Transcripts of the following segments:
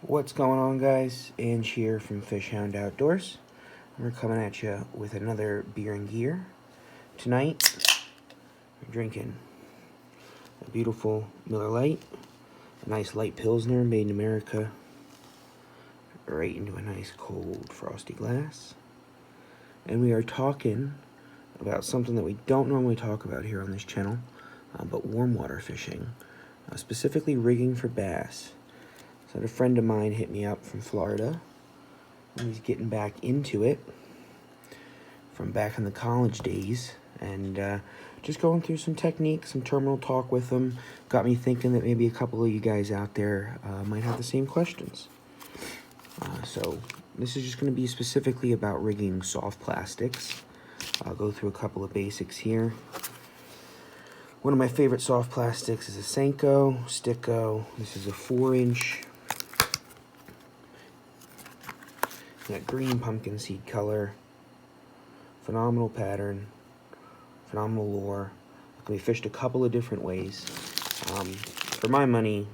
What's going on, guys? Ange here from Fish Hound Outdoors. We're coming at you with another beer and gear. Tonight, we're drinking a beautiful Miller Lite, a nice light Pilsner made in America, right into a nice cold frosty glass. And we are talking about something that we don't normally talk about here on this channel, but warm water fishing, specifically rigging for bass. So a friend of mine hit me up from Florida, and he's getting back into it from back in the college days, and just going through some techniques, some terminal talk with him, got me thinking that maybe a couple of you guys out there might have the same questions. So this is just going to be specifically about rigging soft plastics. I'll go through a couple of basics here. One of my favorite soft plastics is a Senko Sticko. This is a 4-inch. That green pumpkin seed color. Phenomenal pattern. Phenomenal lure. It can be fished a couple of different ways. For my money,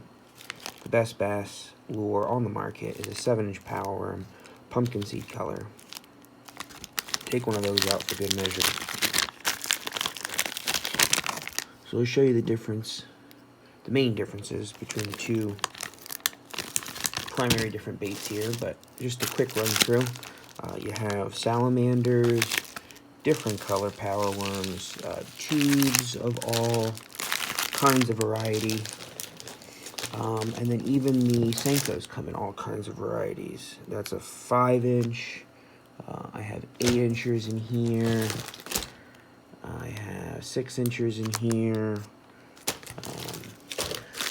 the best bass lure on the market is a 7-inch power worm, pumpkin seed color. Take one of those out for good measure. So I'll show you the difference, the main differences between the two primary different baits here, but just a quick run through. You have salamanders, different color power worms, tubes of all kinds of variety, and then even the sankos come in all kinds of varieties. That's a 5-inch. I have 8-inchers in here. I have 6-inchers in here.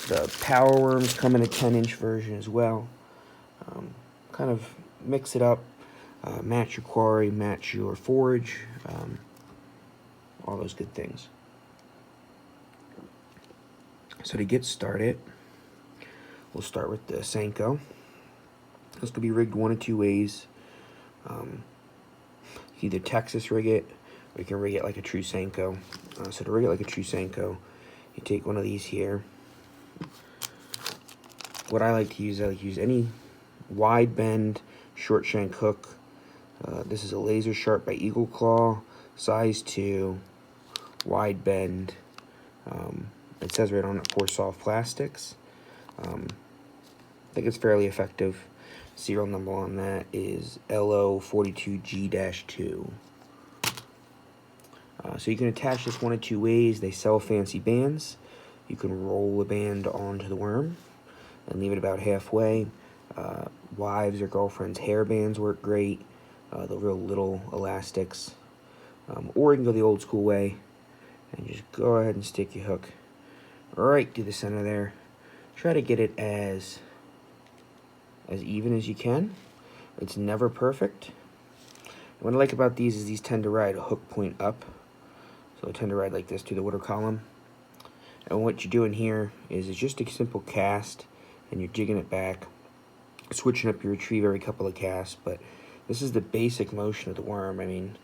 The power worms come in a 10-inch version as well. Kind of mix it up, match your quarry, match your forage, all those good things. So to get started, we'll start with the Senko. This could be rigged one of two ways. You either Texas rig it, or you can rig it like a true Senko. So to rig it like a true Senko, you take one of these here. What I like to use any wide bend short shank hook. This is a Laser Sharp by Eagle Claw, size 2, wide bend. It says right on it for soft plastics. I think it's fairly effective. Serial number on that is LO42G-2. So you can attach this one of two ways. They sell fancy bands. You can roll a band onto the worm and leave it about halfway. Wives' or girlfriends' hair bands work great. The real little elastics. Or you can go the old school way and just go ahead and stick your hook right to the center there. Try to get it as even as you can. It's never perfect. What I like about these is these tend to ride a hook point up. So they tend to ride like this to the water column. And what you're doing here is it's just a simple cast, and you're jigging it back, switching up your retrieve every couple of casts. But this is the basic motion of the worm. I mean,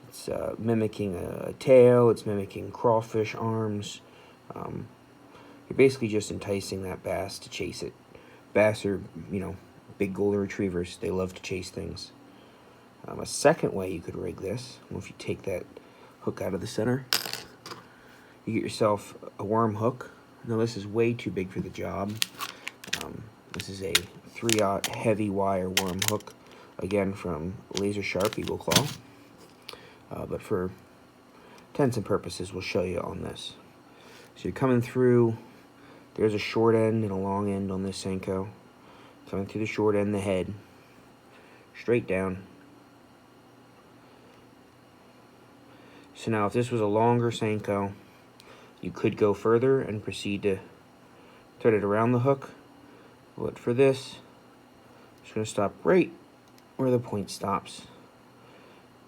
it's mimicking a tail, it's mimicking crawfish arms. You're basically just enticing that bass to chase it. Bass are, big golden retrievers. They love to chase things. A second way you could rig this, if you take that hook out of the center, you get yourself a worm hook. Now this is way too big for the job. This is a 3/0 heavy wire worm hook, again from Laser Sharp Eagle Claw. But for intents and purposes, we'll show you on this. So you're coming through. There's a short end and a long end on this Senko. Coming through the short end, the head, straight down. So now if this was a longer Senko, you could go further and proceed to thread it around the hook. But for this, I'm just going to stop right where the point stops.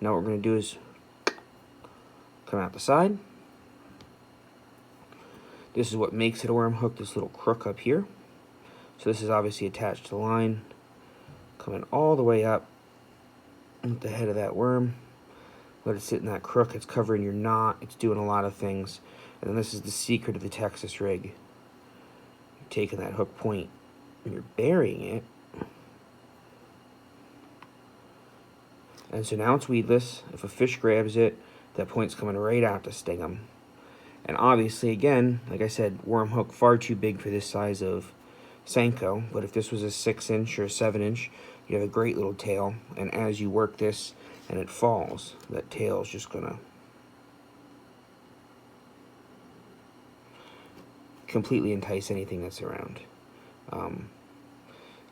Now what we're going to do is come out the side. This is what makes it a worm hook, this little crook up here. So this is obviously attached to the line, coming all the way up at the head of that worm. Let it sit in that crook. It's covering your knot. It's doing a lot of things. And then this is the secret of the Texas rig. You're taking that hook point and you're burying it And so now it's weedless. If a fish grabs it, that point's coming right out to sting them. And obviously, again, like I said, worm hook far too big for this size of sanko. But if this was a 6-inch or a 7-inch, you have a great little tail. And as you work this and it falls, that tail is just gonna completely entice anything that's around.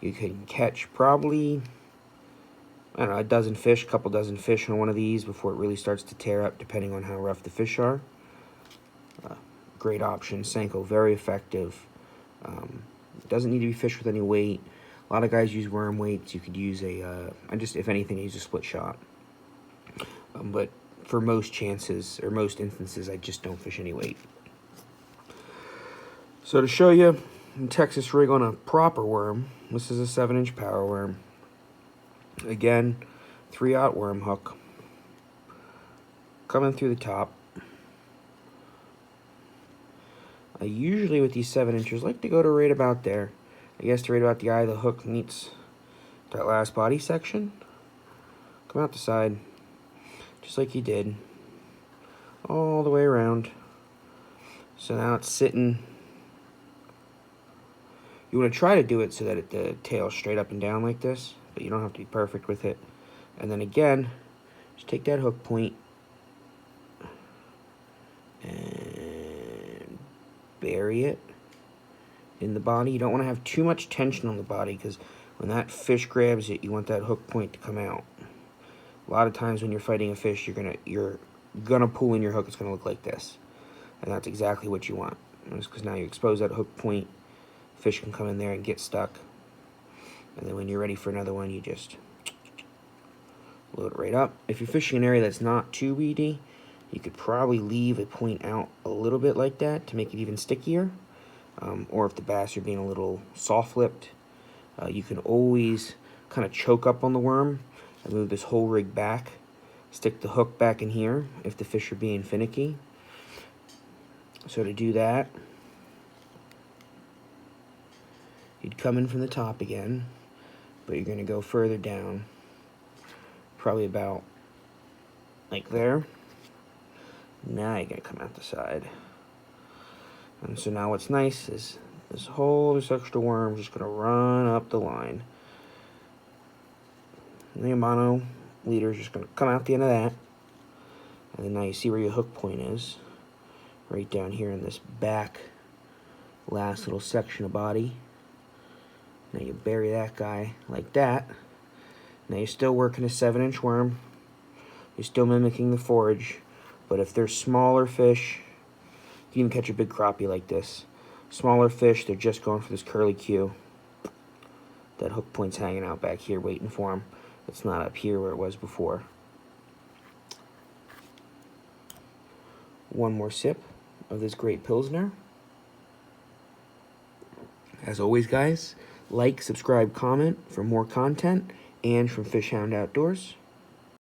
You can catch probably, I don't know, a dozen fish, couple dozen fish on one of these before it really starts to tear up, depending on how rough the fish are. Great option. Sanko, very effective. It doesn't need to be fished with any weight. A lot of guys use worm weights. You could use if anything, use a split shot. But for most chances, or most instances, I just don't fish any weight. So to show you a Texas rig on a proper worm, this is a 7-inch power worm. Again, 3/0 worm hook. Coming through the top. I usually, with these 7-inchers, like to go to right about there. I guess to right about the eye of the hook meets that last body section. Come out the side, just like you did. All the way around. So now it's sitting. You want to try to do it so that the tail's straight up and down like this, but you don't have to be perfect with it. And then again, just take that hook point and bury it in the body. You don't want to have too much tension on the body, because when that fish grabs it, you want that hook point to come out. A lot of times when you're fighting a fish, you're gonna pull in your hook. It's gonna look like this, and that's exactly what you want. Because now you expose that hook point. Fish can come in there and get stuck. And then when you're ready for another one, you just load it right up. If you're fishing an area that's not too weedy, you could probably leave a point out a little bit like that to make it even stickier. Or if the bass are being a little soft-lipped, you can always kind of choke up on the worm and move this whole rig back. Stick the hook back in here if the fish are being finicky. So to do that, you'd come in from the top again, but you're going to go further down, probably about like there. Now you're going to come out the side. And so now what's nice is this extra worm is just going to run up the line. And the Amano leader is just going to come out the end of that. And then now you see where your hook point is, right down here in this back last little section of body. Now you bury that guy like that. Now you're still working a 7-inch worm. You're still mimicking the forage. But if they're smaller fish, you can catch a big crappie like this. Smaller fish, they're just going for this curly cue. That hook point's hanging out back here waiting for them. It's not up here where it was before. One more sip of this great Pilsner. As always, guys, like, subscribe, comment for more content, and from Fish Hound Outdoors.